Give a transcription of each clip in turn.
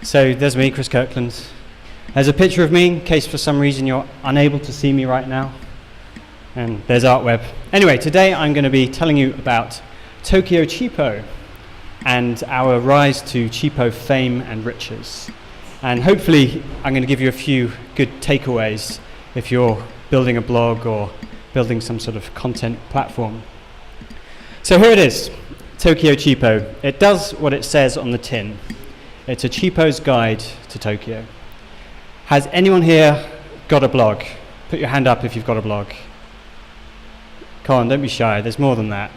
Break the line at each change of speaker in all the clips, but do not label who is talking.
So there's me, Chris Kirkland. There's a picture of me in case for some reason you're unable to see me right now. And there's ArtWeb. Anyway, today I'm going to be telling you about Tokyo Cheapo and our rise to Cheapo fame and riches. And hopefully I'm going to give you a few good takeaways if you're building a blog or building some sort of content platform. So here it is, Tokyo Cheapo. It does what it says on the tin. It's a cheapo's guide to Tokyo. Has anyone here got a blog? Put your hand up if you've got a blog. Come on, don't be shy, there's more than that.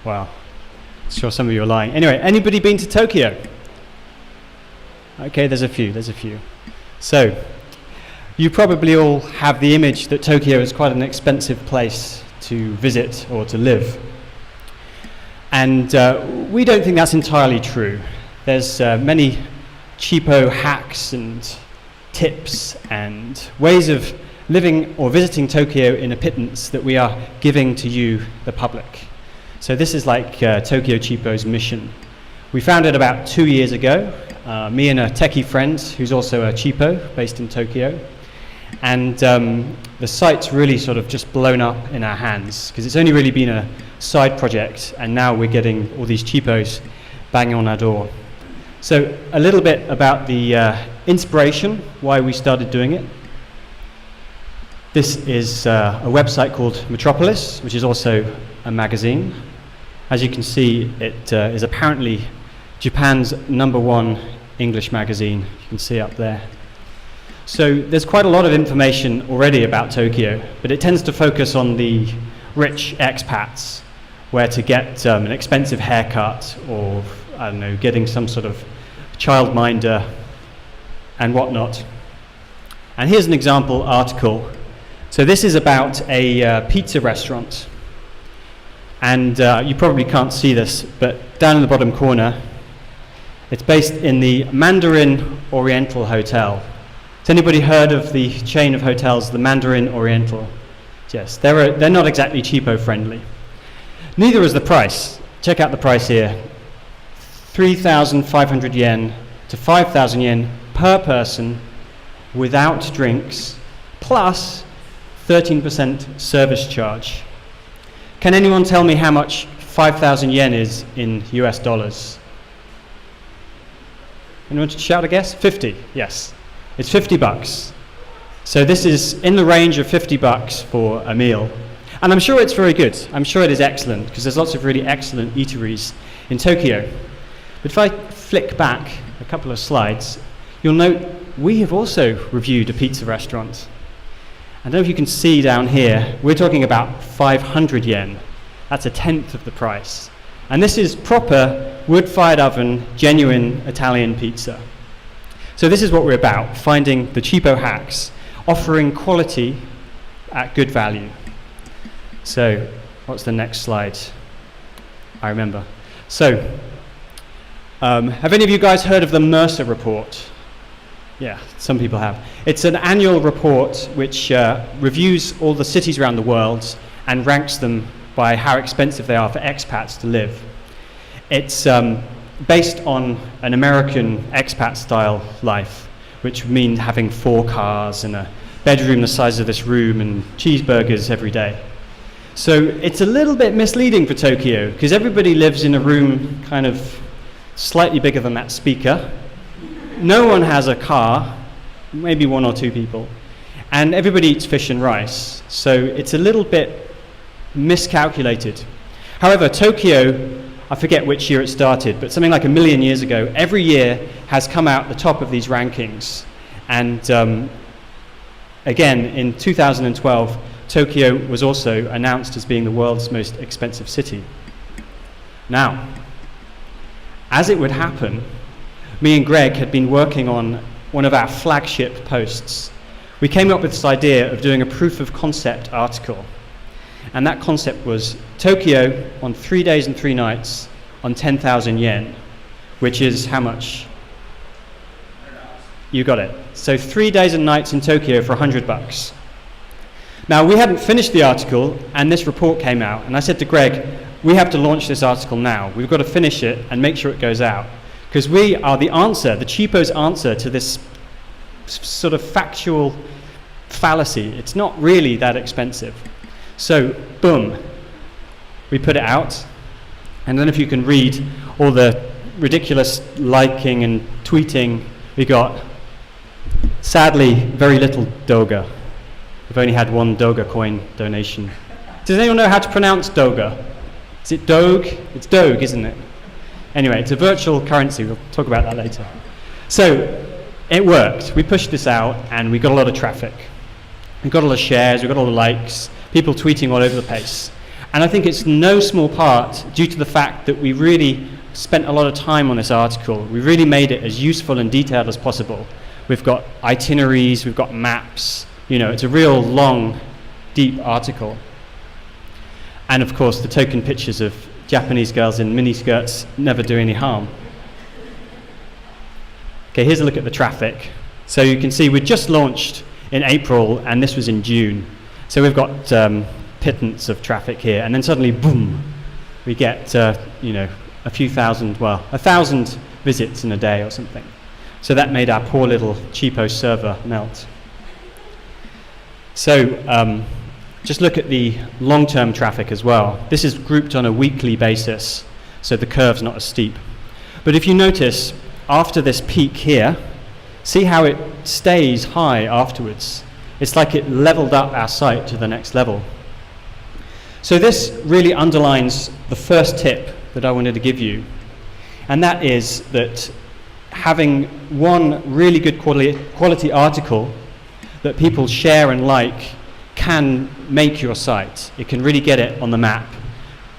Wow, I'm sure some of you are lying. Anyway, anybody been to Tokyo? Okay, there's a few. So, you probably all have the image that Tokyo is quite an expensive place to visit or to live. And we don't think that's entirely true. There's many cheapo hacks and tips and ways of living or visiting Tokyo in a pittance that we are giving to you, the public. So this is like Tokyo Cheapo's mission. We founded about 2 years ago, me and a techie friend who's also a cheapo based in Tokyo. And the site's really sort of just blown up in our hands because it's only really been a side project, and now we're getting all these cheapos banging on our door. So a little bit about the inspiration, why we started doing it. This is a website called Metropolis, which is also a magazine. As you can see, it is apparently Japan's #1 English magazine. You can see up there. So there's quite a lot of information already about Tokyo, but it tends to focus on the rich expats, where to get an expensive haircut or, I don't know, getting some sort of childminder and whatnot. And here's an example article. So this is about a pizza restaurant. And you probably can't see this, but down in the bottom corner, it's based in the Mandarin Oriental Hotel. Has anybody heard of the chain of hotels, the Mandarin Oriental? Yes, they're not exactly cheapo friendly. Neither is the price. Check out the price here. 3,500 yen to 5,000 yen per person without drinks, plus 13% service charge. Can anyone tell me how much 5,000 yen is in US dollars? Anyone shout a guess? 50, yes. It's $50. So this is in the range of $50 for a meal. And I'm sure it's very good. I'm sure it is excellent, because there's lots of really excellent eateries in Tokyo. But if I flick back a couple of slides, you'll note we have also reviewed a pizza restaurant. I don't know if you can see down here, we're talking about 500 yen. That's a tenth of the price. And this is proper wood-fired oven, genuine Italian pizza. So this is what we're about, finding the cheapo hacks, offering quality at good value. So, what's the next slide? I remember. So, have any of you guys heard of the Mercer report? Yeah, some people have. It's an annual report which reviews all the cities around the world and ranks them by how expensive they are for expats to live. It's based on an American expat-style life, which means having 4 cars and a bedroom the size of this room and cheeseburgers every day. So it's a little bit misleading for Tokyo, because everybody lives in a room kind of slightly bigger than that speaker. No one has a car, maybe 1 or 2 people, and everybody eats fish and rice. So it's a little bit miscalculated. However, Tokyo, I forget which year it started, but something like 1 million years ago, every year has come out the top of these rankings. And again, in 2012, Tokyo was also announced as being the world's most expensive city. Now, as it would happen, me and Greg had been working on one of our flagship posts. We came up with this idea of doing a proof of concept article. And that concept was Tokyo on 3 days and 3 nights on 10,000 yen, which is how much? You got it. So 3 days and nights in Tokyo for $100. Now, we hadn't finished the article, and this report came out, and I said to Greg, we have to launch this article now. We've got to finish it and make sure it goes out, because we are the answer, the Cheapo's answer to this sort of factual fallacy. It's not really that expensive. So, boom, we put it out, and then if you can read all the ridiculous liking and tweeting we got, sadly, very little Doga. We've only had one Doga coin donation. Does anyone know how to pronounce Doga? Is it Doge? It's Doge, isn't it? Anyway, it's a virtual currency. We'll talk about that later. So, it worked. We pushed this out, and we got a lot of traffic. We got a lot of shares, we got all the likes, people tweeting all over the place. And I think it's no small part due to the fact that we really spent a lot of time on this article. We really made it as useful and detailed as possible. We've got itineraries, we've got maps, it's a real long, deep article. And of course, the token pictures of Japanese girls in miniskirts never do any harm. Okay, here's a look at the traffic. So you can see we just launched in April, and this was in June. So we've got pittance of traffic here, and then suddenly, boom, we get, a few thousand, 1,000 visits in a day or something. So that made our poor little Cheapo server melt. So just look at the long-term traffic as well. This is grouped on a weekly basis, so the curve's not as steep. But if you notice, after this peak here, see how it stays high afterwards. It's like it leveled up our site to the next level. So this really underlines the first tip that I wanted to give you, and that is that having one really good quality article that people share and like can make your site. It can really get it on the map.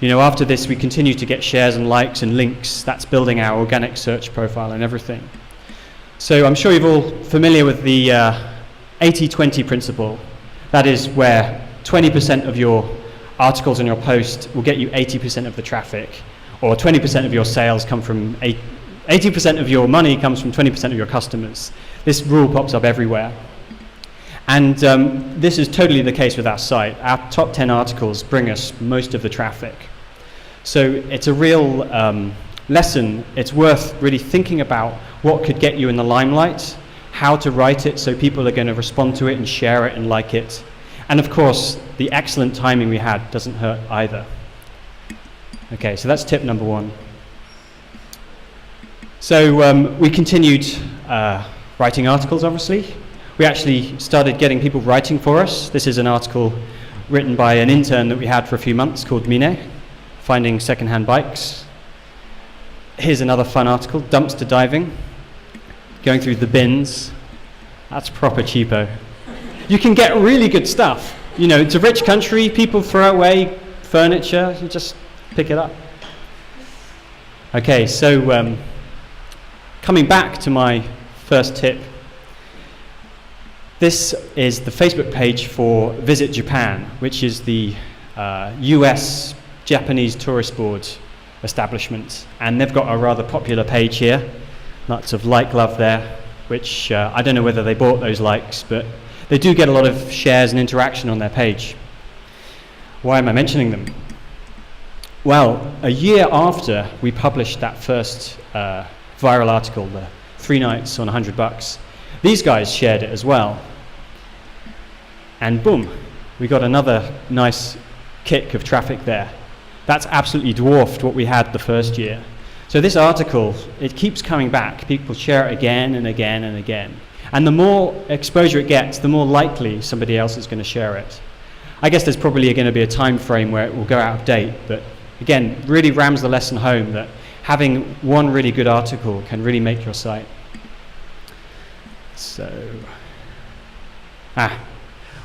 After this, we continue to get shares and likes and links. That's building our organic search profile and everything. So I'm sure you're all familiar with the 80-20 principle. That is where 20% of your articles on your post will get you 80% of the traffic, or 20% of your sales come from 80% of your money comes from 20% of your customers. This rule pops up everywhere. And this is totally the case with our site. Our top 10 articles bring us most of the traffic. So it's a real lesson. It's worth really thinking about what could get you in the limelight, how to write it so people are going to respond to it and share it and like it. And of course, the excellent timing we had doesn't hurt either. Okay, so that's tip number one. So we continued writing articles, obviously. We actually started getting people writing for us. This is an article written by an intern that we had for a few months called Mine, Finding Secondhand Bikes. Here's another fun article, Dumpster Diving, going through the bins. That's proper cheapo. You can get really good stuff. It's a rich country, people throw away furniture, you just pick it up. Okay, so coming back to my first tip, this is the Facebook page for Visit Japan, which is the US Japanese tourist board establishment. And they've got a rather popular page here, lots of like love there, which I don't know whether they bought those likes, but they do get a lot of shares and interaction on their page. Why am I mentioning them? Well, a year after we published that first viral article, the 3 nights on $100, these guys shared it as well. And boom, we got another nice kick of traffic there. That's absolutely dwarfed what we had the first year. So this article, it keeps coming back. People share it again and again and again. And the more exposure it gets, the more likely somebody else is going to share it. I guess there's probably going to be a time frame where it will go out of date, but again, really rams the lesson home that having one really good article can really make your site. So,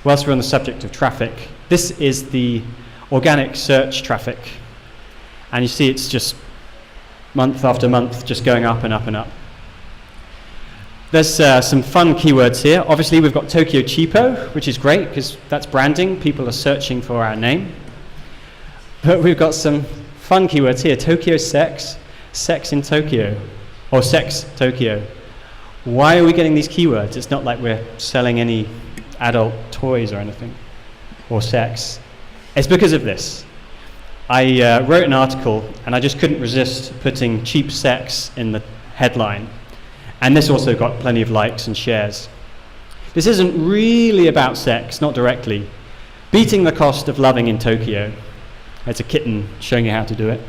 whilst we're on the subject of traffic, this is the organic search traffic. And you see it's just month after month just going up and up and up. There's some fun keywords here. Obviously, we've got Tokyo Cheapo, which is great because that's branding. People are searching for our name. But we've got some fun keywords here. Tokyo sex, sex in Tokyo, or sex Tokyo. Why are we getting these keywords? It's not like we're selling any adult toys or anything, or sex. It's because of this. I wrote an article and I just couldn't resist putting cheap sex in the headline. And this also got plenty of likes and shares. This isn't really about sex, not directly. Beating the cost of loving in Tokyo. It's a kitten showing you how to do it.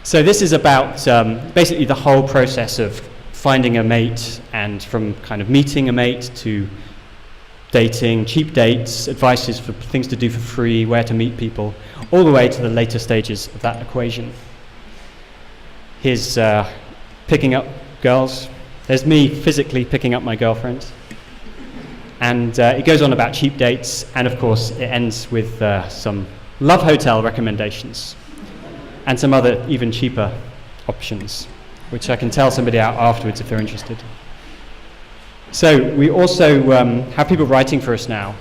So this is about basically the whole process of finding a mate, and from kind of meeting a mate to dating, cheap dates, advices for things to do for free, where to meet people, all the way to the later stages of that equation. Here's picking up girls. There's me physically picking up my girlfriend. And it goes on about cheap dates, and of course it ends with some love hotel recommendations and some other even cheaper options, which I can tell somebody out afterwards if they're interested. So we also have people writing for us now.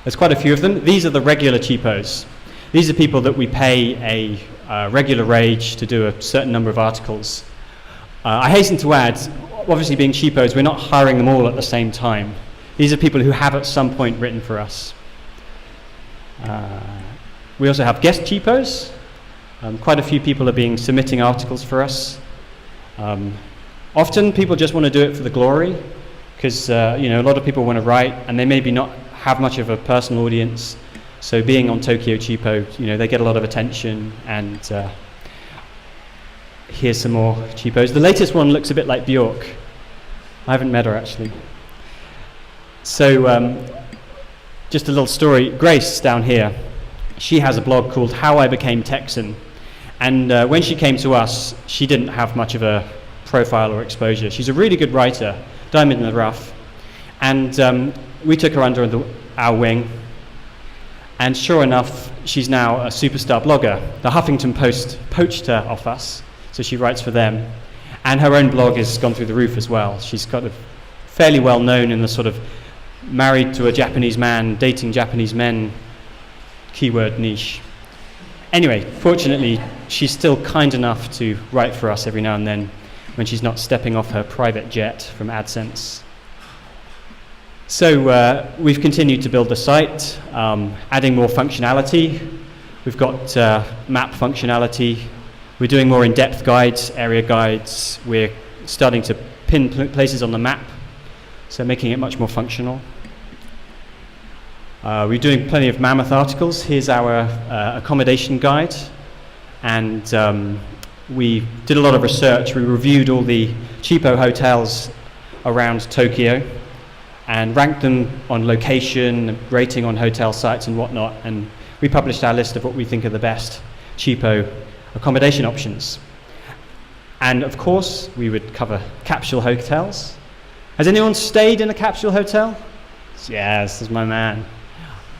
There's quite a few of them. These are the regular cheapos. These are people that we pay a regular wage to do a certain number of articles. I hasten to add, obviously being cheapos, we're not hiring them all at the same time. These are people who have at some point written for us. We also have guest cheapos. Quite a few people are submitting articles for us. Often people just want to do it for the glory, because a lot of people want to write and they maybe not have much of a personal audience. So being on Tokyo Cheapo, they get a lot of attention. And here's some more cheapos. The latest one looks a bit like Bjork. I haven't met her actually. So just a little story. Grace down here, she has a blog called How I Became Texan. And when she came to us, she didn't have much of a profile or exposure. She's a really good writer, diamond in the rough. And we took her under our wing. And sure enough, she's now a superstar blogger. The Huffington Post poached her off us, so she writes for them. And her own blog has gone through the roof as well. She's kind of fairly well known in the sort of married to a Japanese man, dating Japanese men keyword niche. Anyway, fortunately, she's still kind enough to write for us every now and then when she's not stepping off her private jet from AdSense. So we've continued to build the site, adding more functionality. We've got map functionality. We're doing more in-depth guides, area guides. We're starting to pin places on the map, so making it much more functional. We're doing plenty of mammoth articles. Here's our accommodation guide. And we did a lot of research. We reviewed all the cheapo hotels around Tokyo and ranked them on location, rating on hotel sites and whatnot. And we published our list of what we think are the best cheapo accommodation options. And of course, we would cover capsule hotels. Has anyone stayed in a capsule hotel? Yes, this is my man.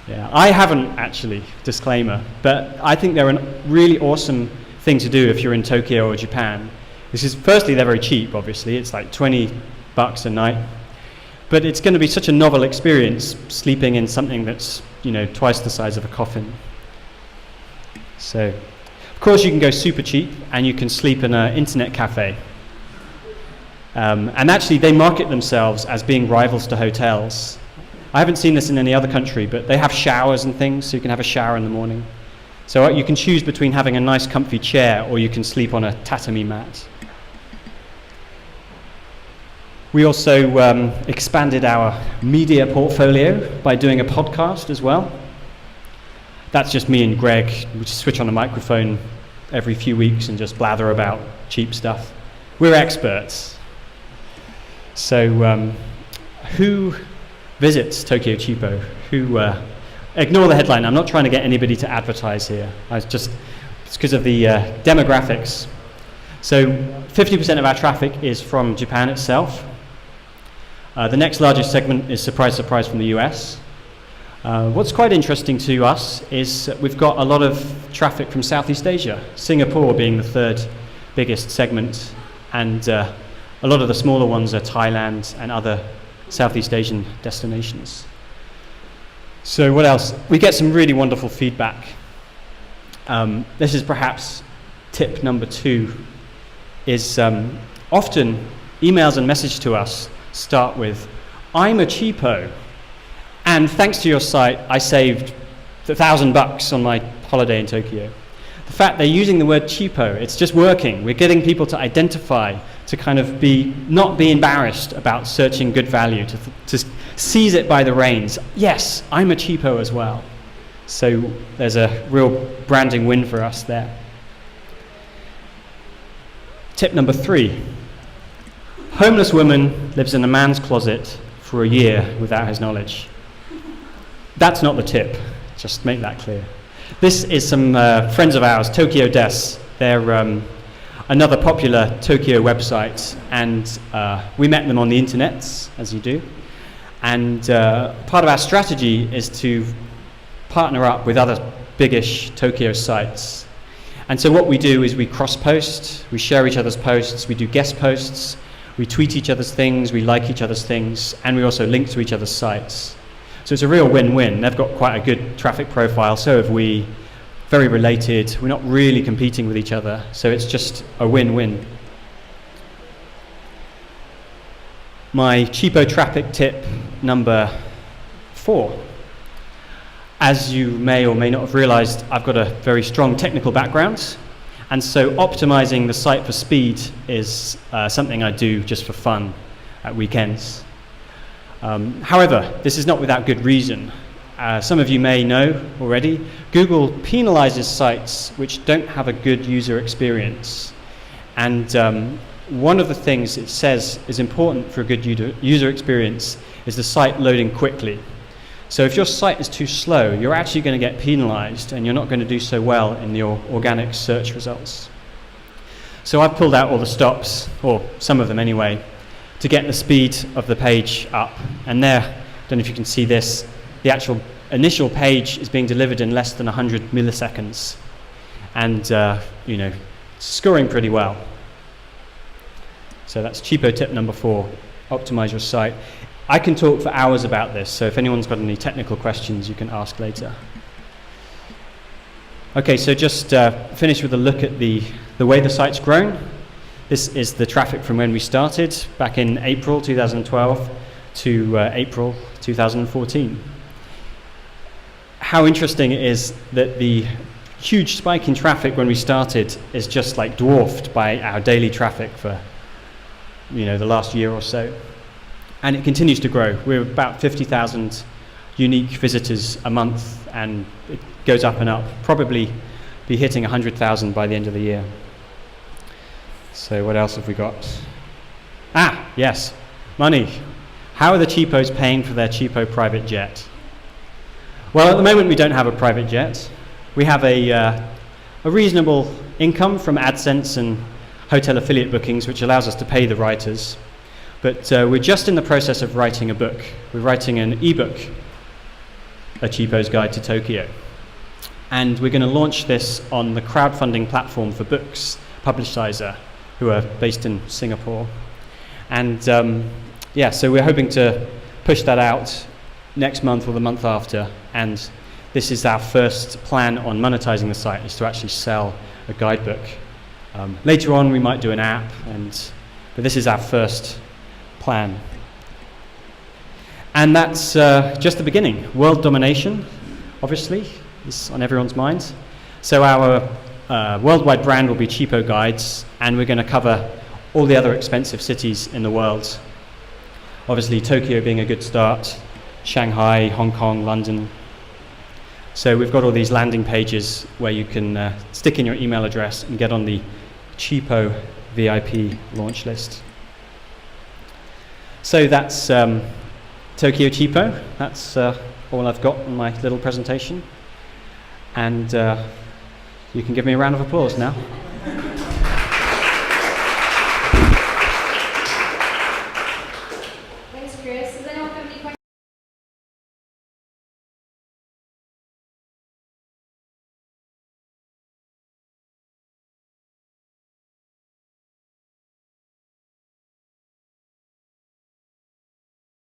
Yeah, I haven't actually, disclaimer, but I think they're a really awesome thing to do if you're in Tokyo or Japan. Firstly, they're very cheap, obviously. It's like $20 a night. But it's going to be such a novel experience sleeping in something that's, twice the size of a coffin. So, of course, you can go super cheap and you can sleep in an internet cafe. And actually, they market themselves as being rivals to hotels. I haven't seen this in any other country, but they have showers and things, so you can have a shower in the morning. So you can choose between having a nice comfy chair or you can sleep on a tatami mat. We also expanded our media portfolio by doing a podcast as well. That's just me and Greg. We just switch on a microphone every few weeks and just blather about cheap stuff. We're experts. So who visits Tokyo Cheapo? Who ignore the headline. I'm not trying to get anybody to advertise here. It's because of the demographics. So 50% of our traffic is from Japan itself. The next largest segment is, surprise, surprise, from the US. What's quite interesting to us is we've got a lot of traffic from Southeast Asia, Singapore being the third biggest segment, and a lot of the smaller ones are Thailand and other Southeast Asian destinations. So what else? We get some really wonderful feedback. This is perhaps tip number 2, is often emails and messages to us start with, I'm a cheapo, and thanks to your site, I saved $1,000 on my holiday in Tokyo. The fact they're using the word cheapo, it's just working. We're getting people to identify, to kind of not be embarrassed about searching good value, to seize it by the reins. Yes, I'm a cheapo as well. So there's a real branding win for us there. Tip number 3. Homeless woman lives in a man's closet for a year without his knowledge. That's not the tip, just make that clear. This is some friends of ours, Tokyo Des. They're another popular Tokyo website, and we met them on the internet, as you do. And part of our strategy is to partner up with other biggish Tokyo sites. And so what we do is we cross-post, we share each other's posts, we do guest posts, we tweet each other's things, we like each other's things, and we also link to each other's sites. So it's a real win-win. They've got quite a good traffic profile, so have we. Very related. We're not really competing with each other, so it's just a win-win. My cheapo traffic tip number 4. As you may or may not have realized, I've got a very strong technical background, and so optimizing the site for speed is something I do just for fun at weekends. However, this is not without good reason. Some of you may know already, Google penalizes sites which don't have a good user experience. And one of the things it says is important for a good user experience is the site loading quickly. So if your site is too slow, you're actually going to get penalized and you're not going to do so well in your organic search results. So I've pulled out all the stops, or some of them anyway, to get the speed of the page up. And there, I don't know if you can see this, the actual initial page is being delivered in less than 100 milliseconds. And, scoring pretty well. So that's cheapo tip number 4, optimize your site. I can talk for hours about this, so if anyone's got any technical questions, you can ask later. Okay, so just finish with a look at the way the site's grown. This is the traffic from when we started back in April 2012 to April 2014. How interesting it is that the huge spike in traffic when we started is just like dwarfed by our daily traffic for the last year or so. And it continues to grow. We're about 50,000 unique visitors a month, and it goes up and up. Probably be hitting 100,000 by the end of the year. So what else have we got? Yes, money. How are the cheapos paying for their cheapo private jet? Well, at the moment we don't have a private jet. We have a reasonable income from AdSense and hotel affiliate bookings, which allows us to pay the writers. But we're just in the process of writing a book. We're writing an ebook, A Cheapo's Guide to Tokyo. And we're going to launch this on the crowdfunding platform for books, Publishizer, who are based in Singapore. And so we're hoping to push that out next month or the month after. And this is our first plan on monetizing the site, is to actually sell a guidebook. Later on we might do an app, but this is our first plan. And that's just the beginning. World domination, obviously, is on everyone's minds. So our worldwide brand will be Cheapo Guides, and we're going to cover all the other expensive cities in the world. Obviously, Tokyo being a good start, Shanghai, Hong Kong, London. So we've got all these landing pages where you can stick in your email address and get on the Cheapo VIP launch list. So that's Tokyo Cheapo. That's all I've got in my little presentation. And you can give me a round of applause now.